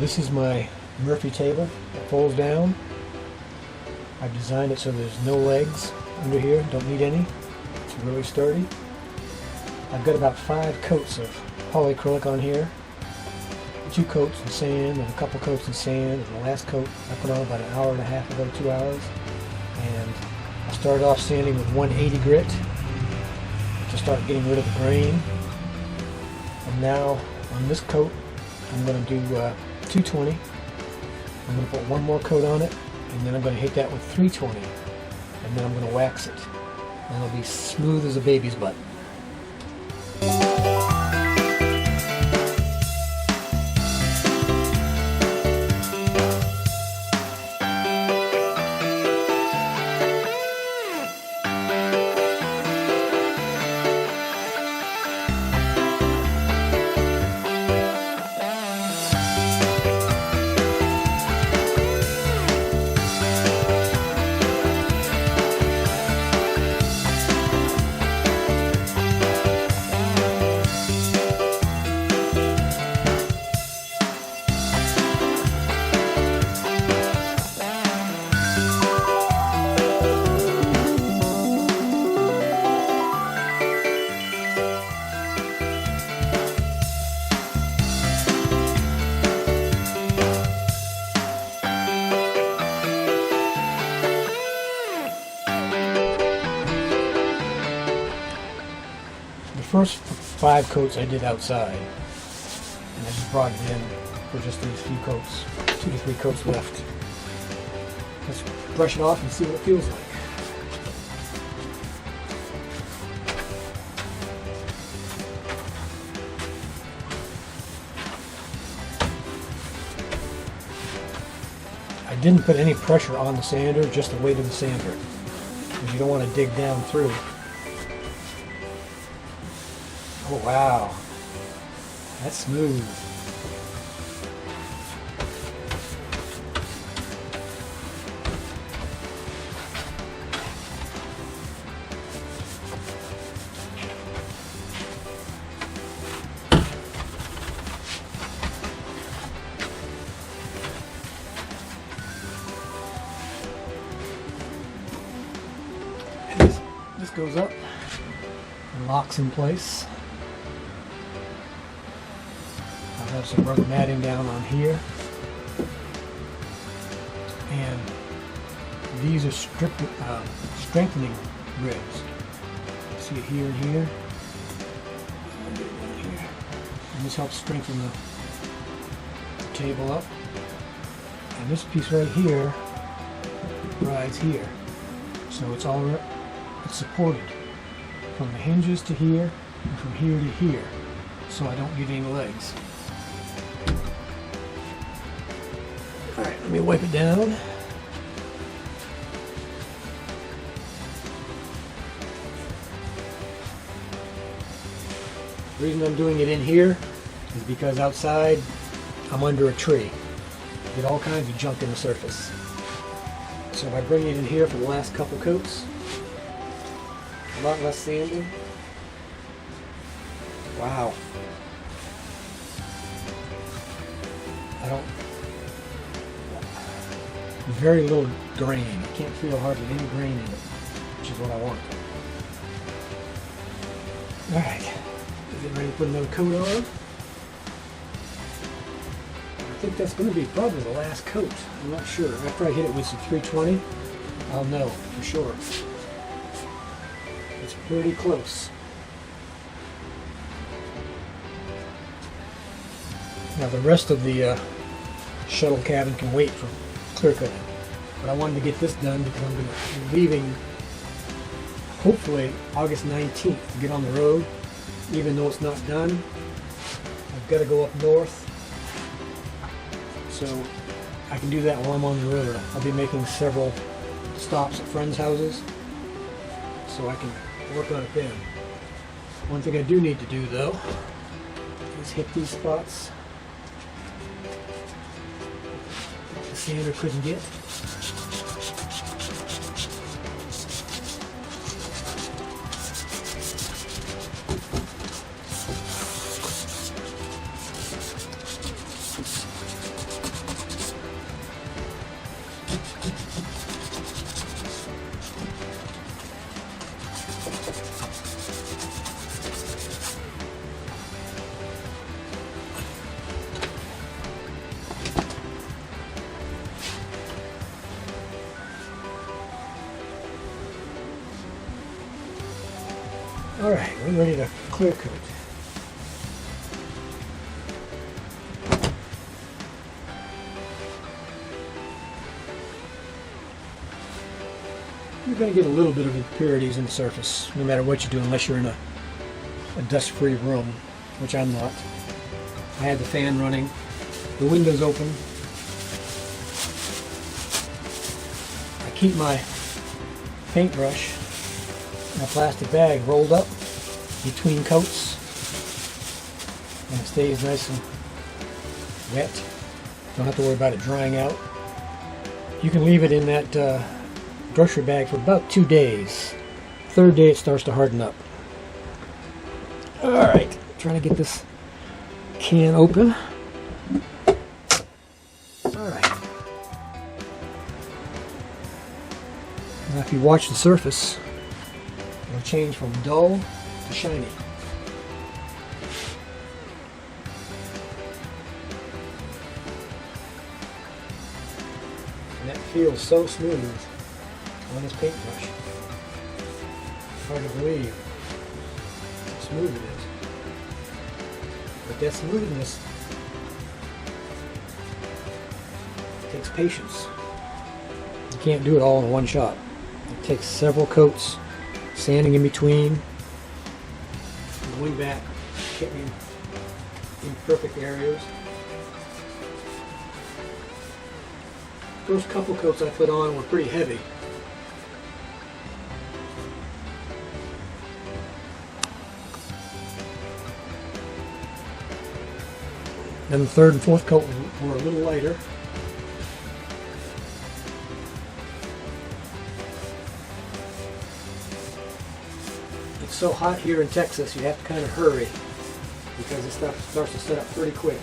This is my Murphy table that folds down. I've designed it so there's no legs under here, don't need any. It's really sturdy. I've got about 5 coats of polyacrylic on here. 2 coats in sand and a couple coats in sand, and the last coat I put on about an hour and a half ago, 2 hours. And I started off sanding with 180 grit to start getting rid of the grain. And now on this coat I'm going to do 220. I'm going to put one more coat on it, and then I'm going to hit that with 320, and then I'm going to wax it, and it'll be smooth as a baby's butt. The first 5 coats I did outside, and I just brought it in for just these few coats, 2 to 3 coats left. Let's brush it off and see what it feels like. I didn't put any pressure on the sander, just the weight of the sander, because you don't want to dig down through. Oh wow, that's smooth. And this goes up and locks in place. I have some rubber matting down on here, and these are strengthening ribs. See it here and here, and this helps strengthen the table up. And this piece right here rides here, so it's supported from the hinges to here and from here to here, so I don't need any legs. Alright, let me wipe it down. The reason I'm doing it in here is because outside I'm under a tree. I get all kinds of junk in the surface. So if I bring it in here for the last couple coats, a lot less sanding. Wow. Very little grain. I can't feel hardly any grain in it, which is what I want. Alright, getting ready to put another coat on. I think that's going to be probably the last coat. I'm not sure. After I hit it with some 320, I'll know for sure. It's pretty close. Now the rest of the shuttle cabin can wait for clear cutting. But I wanted to get this done because I'm going to be leaving hopefully August 19th to get on the road. Even though it's not done, I've got to go up north, so I can do that while I'm on the road. I'll be making several stops at friends' houses, so I can work on it then. One thing I do need to do though is hit these spots the sander couldn't get. Alright, we're ready to clear coat. You're going to get a little bit of impurities in the surface, no matter what you do, unless you're in a dust-free room, which I'm not. I had the fan running, the windows open. I keep my paintbrush in a plastic bag rolled up between coats, and it stays nice and wet. Don't have to worry about it drying out. You can leave it in that brusher bag for about 2 days. Third day it starts to harden up. Alright, trying to get this can open. Alright. Now if you watch the surface, it'll change from dull to shiny. And that feels so smooth on this paintbrush. Hard to believe how smooth it is. But that smoothness takes patience. You can't do it all in one shot. It takes several coats, sanding in between, going back, getting imperfect areas. First couple coats I put on were pretty heavy. Then the third and fourth coat were a little lighter. It's so hot here in Texas, you have to kind of hurry because this stuff starts to set up pretty quick.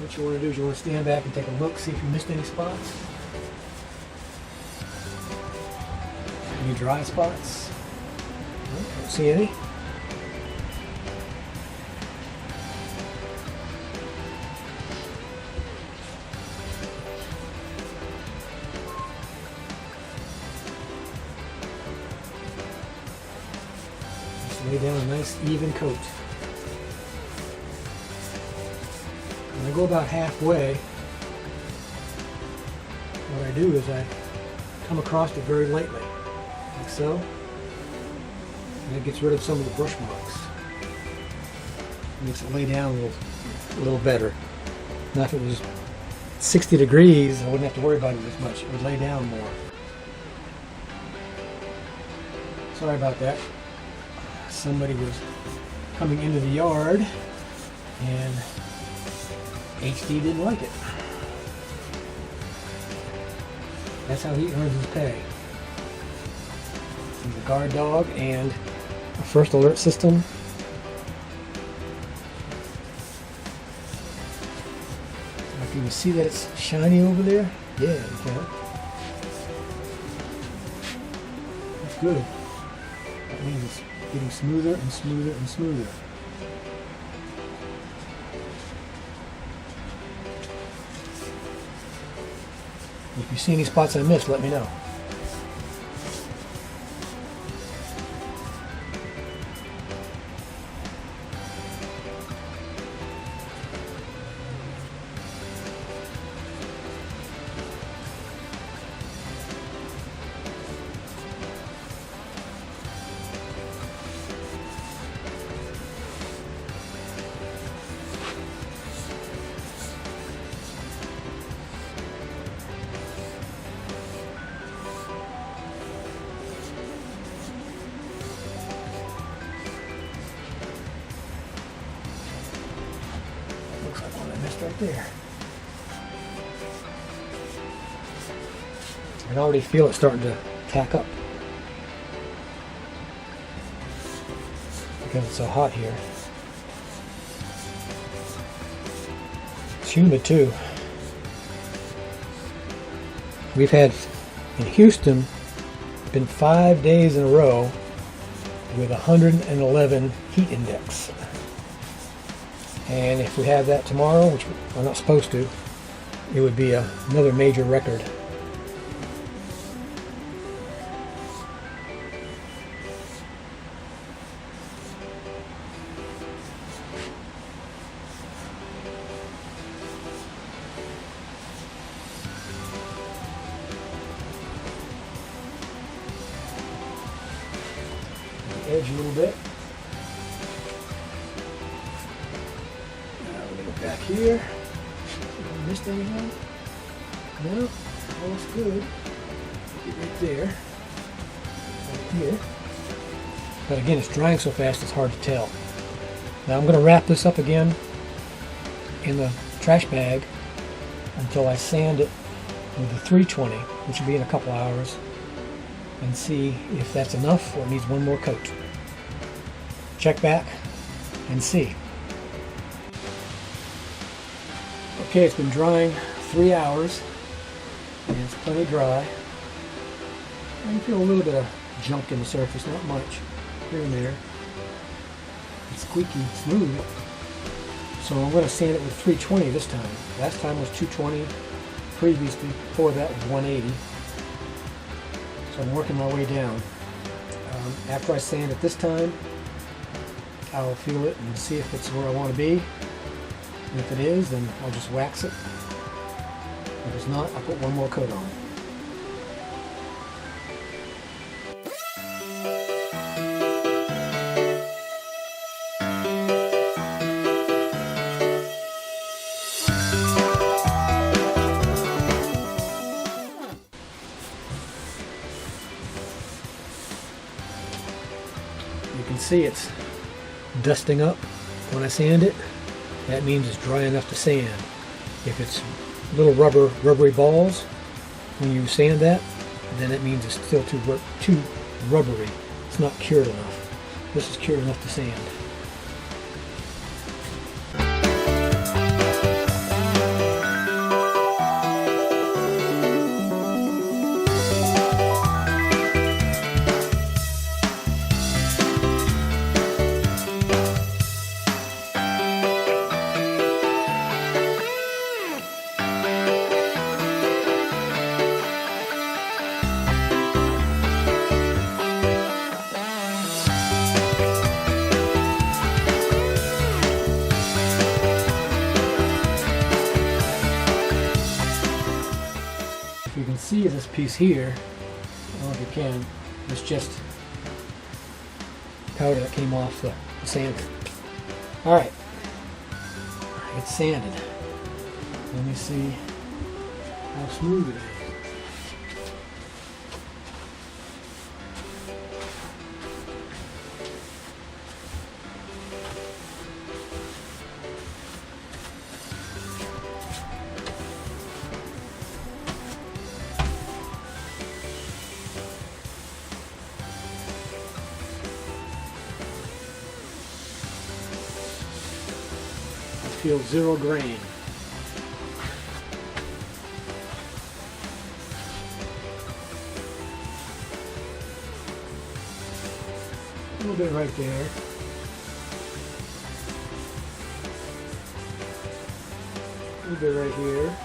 What you want to do is you want to stand back and take a look, see if you missed any spots. Any dry spots? Nope, don't see any. Just lay down a nice even coat. When I go about halfway, what I do is I come across it very lightly. Like so, and it gets rid of some of the brush marks. Makes it lay down a little better. Now if it was 60 degrees, I wouldn't have to worry about it as much. It would lay down more. Sorry about that. Somebody was coming into the yard and HD didn't like it. That's how he earns his pay. He's a guard dog and a first alert system. Can you see that it's shiny over there? Yeah, you can. That's good. That means it's getting smoother and smoother and smoother. If you see any spots I missed, let me know. Looks like one I missed right there. I can already feel it starting to tack up because it's so hot here. It's humid too. We've had in Houston been 5 days in a row with 111 heat index. And if we have that tomorrow, which we're not supposed to, it would be another major record. Edge a little bit. Now we're going to go back here. Have I missed anything? No, all looks good. Right there. Right here. But again, it's drying so fast it's hard to tell. Now I'm going to wrap this up again in the trash bag until I sand it with the 320, which will be in a couple hours, and see if that's enough or it needs one more coat. Check back and see. Okay, it's been drying 3 hours and it's plenty dry. I can feel a little bit of junk in the surface, not much, here and there. It's squeaky smooth. So I'm going to sand it with 320 this time. Last time was 220, previously before that was 180. So I'm working my way down. After I sand it this time, I'll feel it and see if it's where I want to be. And if it is, then I'll just wax it. If it's not, I'll put one more coat on. You can see it's dusting up when I sand it. That means it's dry enough to sand. If it's little rubbery balls when you sand that, then it means it's still too rubbery. It's not cured enough. This is cured enough to sand. You can see this piece here. I don't know if you can. It's just powder that came off the sander. Alright, it's sanded. Let me see how smooth it is. Feel 0 grain. A little bit right there. A little bit right here.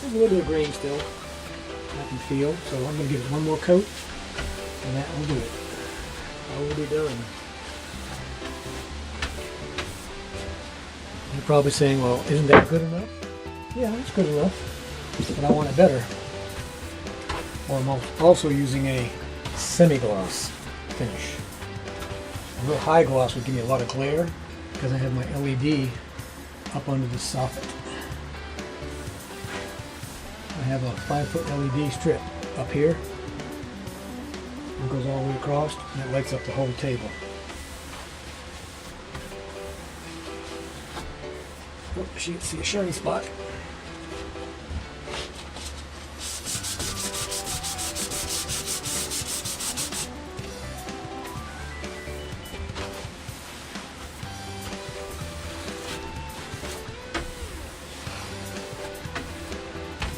There's a little bit of grain still. I can feel, so I'm going to give it one more coat and that will do it. I will be done. You're probably saying, well, isn't that good enough? Yeah, it's good enough, but I want it better. Or I'm also using a semi-gloss finish. A real high gloss would give me a lot of glare because I have my LED up under the soffit. I have a 5-foot LED strip up here. It goes all the way across and it lights up the whole table. Oh, you can see a shiny spot.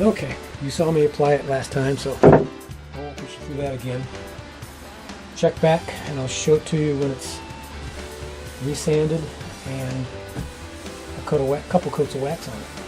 Okay. You saw me apply it last time, so I won't push you through that again. Check back and I'll show it to you when it's resanded and a couple coats of wax on it.